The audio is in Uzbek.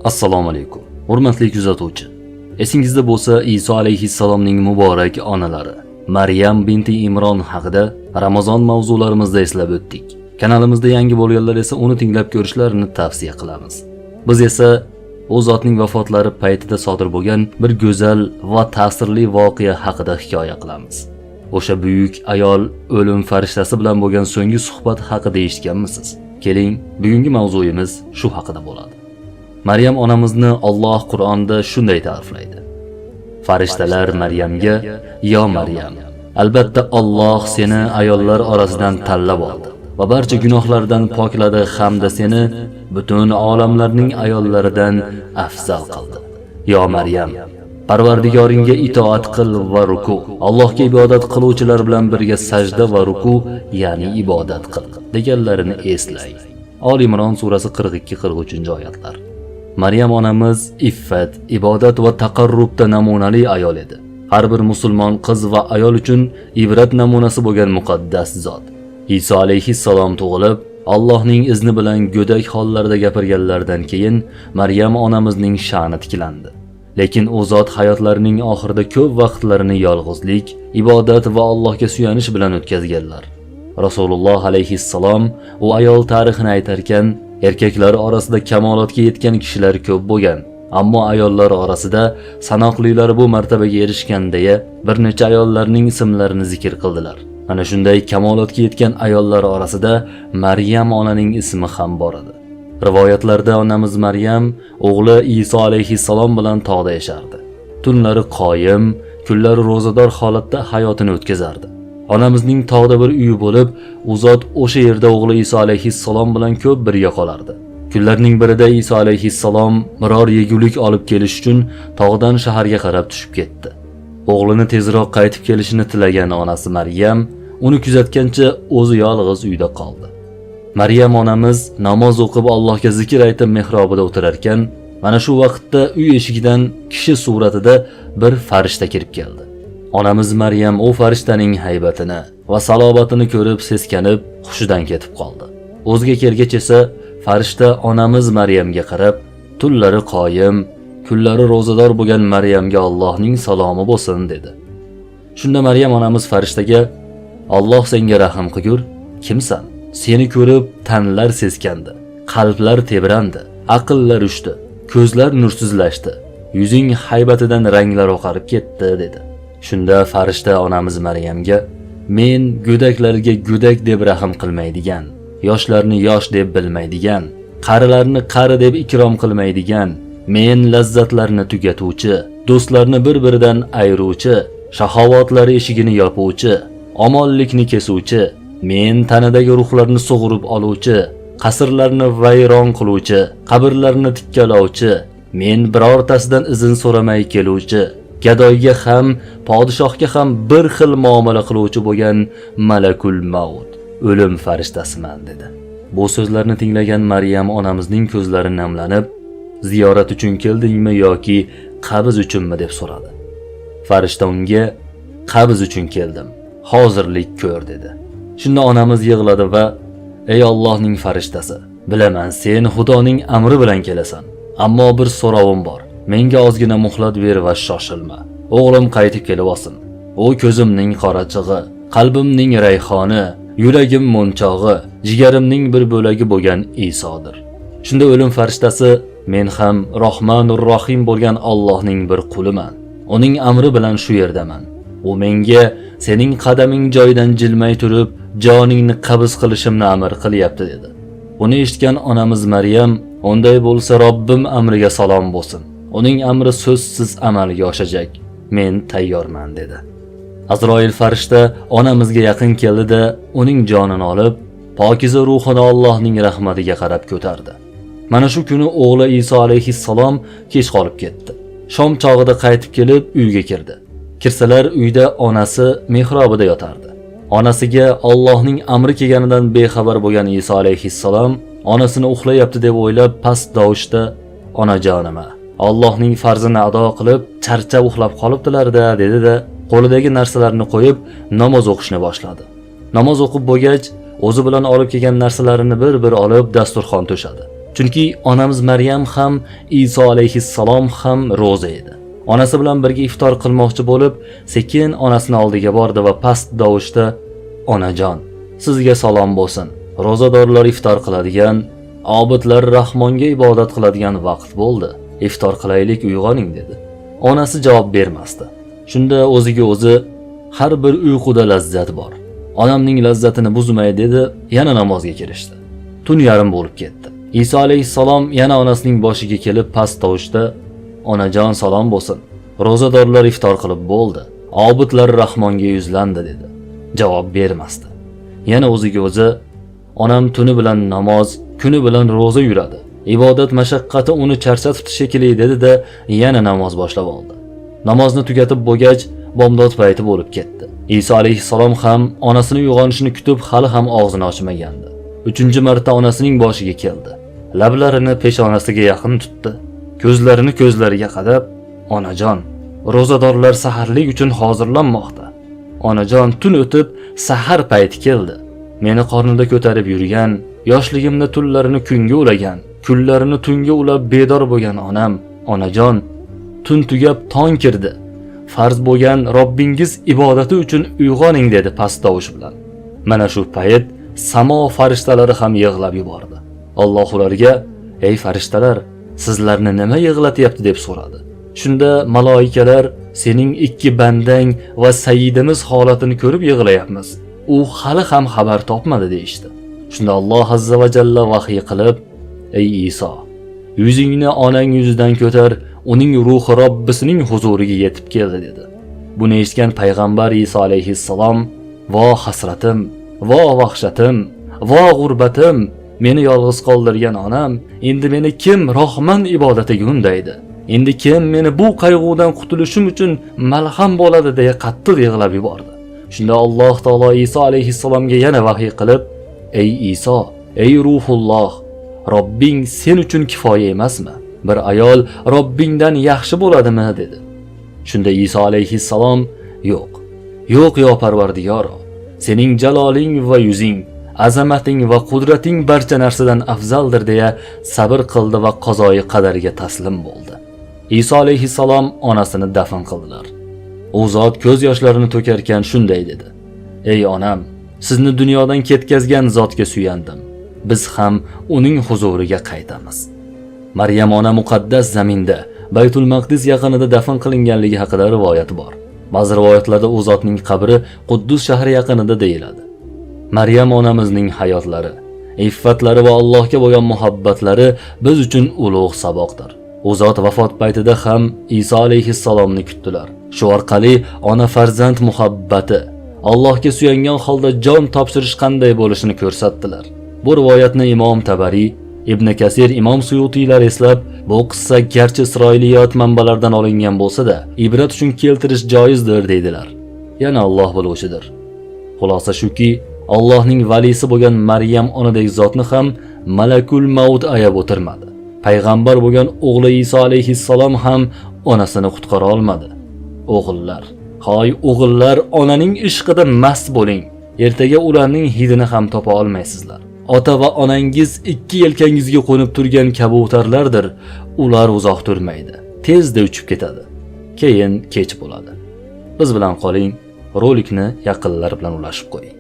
Assalomu alaykum. Hurmatli kuzatuvchi. Esingizda bo'lsa, Iso alayhissalomning muborak onalari Maryam binti Imron haqida Ramazon mavzularimizda eslab o'tdik. Kanalimizda yangi bo'lganlar esa uni tinglab ko'rishlarini tavsiya qilamiz. Biz esa u zotning vafotlari paytida sodir bo'lgan bir go'zal va ta'sirli voqea haqida hikoya qilamiz. O'sha buyuk ayol o'lim farishtasi bilan bo'lgan so'nggi suhbat haqida eshitganmisiz? Keling, bugungi mavzuyimiz shu haqida bo'ladi. Maryam onamizni Alloh Qur'onda shunday ta'riflaydi. Farishtalar Maryamga: "Yo Maryam, albatta Alloh seni ayollar orasidan tanlab oldi va barcha gunohlardan pokladi hamda seni butun olamlarning ayollaridan afzal qildi. Yo Maryam, Parvardigoringga itoat qil va ruku. Allohga ibodat qiluvchilar bilan birga sajda va ruku, ya'ni ibodat qil" deganlarini eslay. Oli Imron surasi 42-43 oyatlar. Maryam onamiz iffat, ibodat va taqarrubda namunali ayol edi. Har bir musulmon qiz va ayol uchun ibrat namunasi bo'lgan muqaddas zot. Iso alayhissalom tug'ilib, Allohning izni bilan go'dak hollarda gapirganlardan keyin Maryam onamizning sha'ni tiklandi. Lekin u zot hayotlarining oxirida ko'p vaqtlarini yolg'izlik, ibodat va Allohga suyanish bilan o'tkazganlar. Rasululloh alayhissalom u ayol tarixini aytarkan, erkaklar orasida kamolotga yetgan kishilar ko'p bo'lgan, ammo ayollar orasida sanoqlilar bu martabaga erishgan deya bir necha ayollarning ismlarini zikr qildilar. Mana shunday kamolotga yetgan ayollar orasida Maryam onaning ismi ham bor edi. Rivoyatlarda onamiz Maryam o'g'li Iso alayhissalom bilan tog'da yashardi. Tunlari qoyim, kunlari ro'zador holatda hayotini o'tkazardi. Onamizning tog'da bir uyi bo'lib, u zot o'sha yerda o'g'li Iso alayhissalom bilan ko'p birga qolardi. Kunlarning birida Iso alayhissalom biror yegulik olib kelish uchun tog'dan shaharga qarab tushib ketdi. O'g'lini tezroq qaytib kelishini tilagan onasi Maryam uni kuzatgancha o'zi yolg'iz uyda qoldi. Maryam onamiz namoz o'qib Allohga zikr aytib mehrobida o'tirarkan, mana shu vaqtda uy eshigidan kishi suratida bir farishta kirib keldi. Onamiz Maryam o farishtaning haybatini va salobatini ko'rib seskanib, hushidan ketib qoldi. O'ziga kelgach esa farishta onamiz Maryamga qarab, tunlari qoyim, kunlari ro'zador bo'lgan Maryamga Allohning salomi bo'lsin dedi. Shunda Maryam onamiz farishtaga: "Alloh senga rahim qilgur, kimsan? Seni ko'rib tanlar seskandi, qalblar tebrandi, aqllar uchdi, ko'zlar nursizlashdi, yuzing haybatidan ranglar oqarib ketdi" dedi. Shunda farishta onamiz Maryamga: "Men go'daklarga go'dak deb rahim qilmaydigan, yoshlarni yosh deb bilmaydigan, qarilarni qari deb ikrom qilmaydigan, men lazzatlarni tugatuvchi, do'stlarni bir-biridan ayiruvchi, shahovatlar eshigini yopuvchi, omonlikni kesuvchi, men tanadagi ruhlarni sug'urib oluvchi, qasrlarni vayron qiluvchi, qabrlarni tikkalovchi, men birortasidan izn so'ramay keluvchi, gadoyga ham, podshohga ham bir xil muomala qiluvchi bo'lgan Malakul Maut, o'lim farishtasiman" dedi. Bu so'zlarni tinglagan Maryam onamizning ko'zlari namlanib, "Ziyorat uchun keldingmi yoki qabz uchunmi?" deb so'radi. Farishta unga: "Qabz uchun keldim. Hozirlik ko'r" dedi. Shunda onamiz yig'ladi va: "Ey Allohning farishtasi, bilaman sen Xudoning amri bilan kelasan, ammo bir so'rovim bor. Menga ozgina muhlat ber va shoshilma. O'g'lim qaytib kelib olsin. U ko'zimning qorachig'i, qalbimning rayhoni, yuragim monchog'i, jigarimning bir bo'lagi bo'lgan Isodir." Shunda o'lim farishtasi: "Men ham Rohmanur Rohim bo'lgan Allohning bir quliman. Uning amri bilan shu yerdaman. U menga sening qadaming joyidan jilmay turib, joningni qabz qilishimni amr qilyapti" dedi. Buni eshitgan onamiz Maryam: "Unday bo'lsa Robbim amriga salom bo'lsin. Uning amri so'zsiz amalga oshajak. Men tayyorman" dedi. Azroil farishta onamizga yaqin keldi-da, uning jonini olib, pokiza ruhini Allohning rahmatiga qarab ko'tardi. Mana shu kuni o'g'li Iso alayhissalom kech qolib ketdi. Shom chog'ida qaytib kelib uyga kirdi. Kirsalar uyda onasi mehrobida yotardi. Onasiga Allohning amri kelganidan bexabar bo'lgan Iso alayhissalom onasini uxlayapti deb o'ylab past tovushda: "Onajonima, Allohning farzini ado qilib, charchab uxlab qolibdilar-da" dedi-da, qo'lidagi narsalarni qo'yib namoz o'qishni boshladi. Namoz o'qib bo'lgach, o'zi bilan olib kelgan narsalarini bir-bir olib dasturxon to'shadi. Chunki onamiz Maryam ham Iso alayhissalom ham roza edi. Onasi bilan birga iftor qilmoqchi bo'lib, sekin onasining oldiga bordi va past tovushda: "Onajon, sizga salom bo'lsin. Rozadorlar iftor qiladigan, obidlar Rahmonga ibodat qiladigan vaqt bo'ldi. Iftor qilaylik, uyg'oning" dedi. Onasi javob bermasdi. Shunda o'ziga o'zi: "Har bir uyquda lazzat bor. Onamning lazzatini buzmay" dedi, yana namozga kirishdi. Tun yarim bo'lib ketdi. Iso alayhissalom yana onasining boshiga kelib past tovushda: "Onajon, salom bo'lsin. Rozadorlar iftor qilib bo'ldi. Obidlar Rahmonga yuzlandi" dedi. Javob bermasdi. Yana o'ziga o'zi: "Onam tuni bilan namoz, kuni bilan roza yuradi. Ibodat mashaqqati uni charchatibdi shekilli" dedi-da, yana namoz boshlab oldi. Namozni tugatib bo'lgach, bomdod payti bo'lib ketdi. Iso alayhissalom ham onasining uyg'onishini kutib hali ham og'zini ochmagandi. 3-marta onasining boshiga keldi. Lablarini peshonasiga yaqin tutdi. Ko'zlarini ko'zlariga qadab: "Onajon, rozadorlar saharlik uchun hozirlanmoqda. Onajon, tun o'tib sahar payti keldi. Meni qornida ko'tarib yurgan, yoshligimda tunlarini kunga ulagan, kunlarini tunga ulab bedor bo'lgan onam. Onajon, tun tugab tong kirdi. Farz bo'lgan Robbingiz ibodati uchun uyg'oning" dedi past tovush bilan. Mana shu payt samo farishtalari ham yig'lab yubordi. Alloh ularga: "Ey farishtalar, sizlarni nima yig'latyapti?" deb so'radi. Shunda maloikalar: "Sening ikki bandang va sayyidimiz holatini ko'rib yig'layapmiz. U hali ham xabar topmadi" deyishdi. Shunda Alloh azza va jalla vahiy qilib: "Ey Iso, yuzingni onang yuzidan ko'tar, uning ruhi Robbisining huzuriga yetib keldi" dedi. Buni eshitgan payg'ambar Iso alayhissalom: "Vo hasratim, vo vahshatim, vo g'urbatim, meni yolg'iz qoldirgan onam, endi meni kim Rohman ibodatiga undaydi? Endi kim meni bu qayg'udan qutulishim uchun malham bo'ladi" deya qattiq yig'lab yubordi. Shunda Alloh taolo Iso alayhissalomga yana vahiy qilib: "Ey Iso, ey ruhulloh, Robbing sen uchun kifoya emasmi? Bir ayol Robbingdan yaxshi bo'ladimi?" dedi. Shunda Iso alayhissalom: "Yo'q. Yo'q yo Parvardigor, sening jaloling va yuzing, azamating va qudrating barcha narsadan afzaldir" deya sabr qildi va qazoi qadariga taslim bo'ldi. Iso alayhissalom onasini dafn qildilar. U zot ko'z yoshlarini to'karkan shunday dedi: "Ey onam, sizni dunyodan ketkazgan zotga suyandim. Biz ham uning huzuriga qaytamiz." Maryam ona muqaddas zaminda Baytul Maqdis yaqinida dafn qilinganligi haqida rivoyat bor. Ba'zi rivoyatlarda u zotning qabri Quddus shahri yaqinida deyiladi. Maryam onamizning hayotlari, iffatlari va Allohga bo'lgan muhabbatlari biz uchun ulug' saboqdir. U zot vafot paytida ham Iso alayhissalomni kutdilar. Shu orqali ona farzand muhabbati, Allohga suyangan holda jon topshirish qanday bo'lishini ko'rsatdilar. Bu rivoyatni Imom Tabariy, Ibn Kasir, Imom Suyutiylar eslab, bu qissa garchi Isroiliyot manbalaridan olingan bo'lsa-da, ibrat uchun keltirish joizdir deydilar. Yana Alloh biluvchidir. Xulosa shuki, Allohning valisi bo'lgan Maryam onadek zotni ham Malakul Maut ayab o'tirmadi. Payg'ambar bo'lgan o'g'li Iso alayhissalom ham onasini qutqara olmadi. O'g'illar, hoy o'g'illar, onaning ishqida mast bo'ling. Ertaga ularning hidini ham topa olmaysizlar. Ota va onangiz ikki yelkangizga qo'nib turgan kabutarlardir. Ular uzoq turmaydi. Tezda uchib ketadi. Keyin kech bo'ladi. Biz bilan qoling. Rolikni yaqinlar bilan ulashib qo'ying.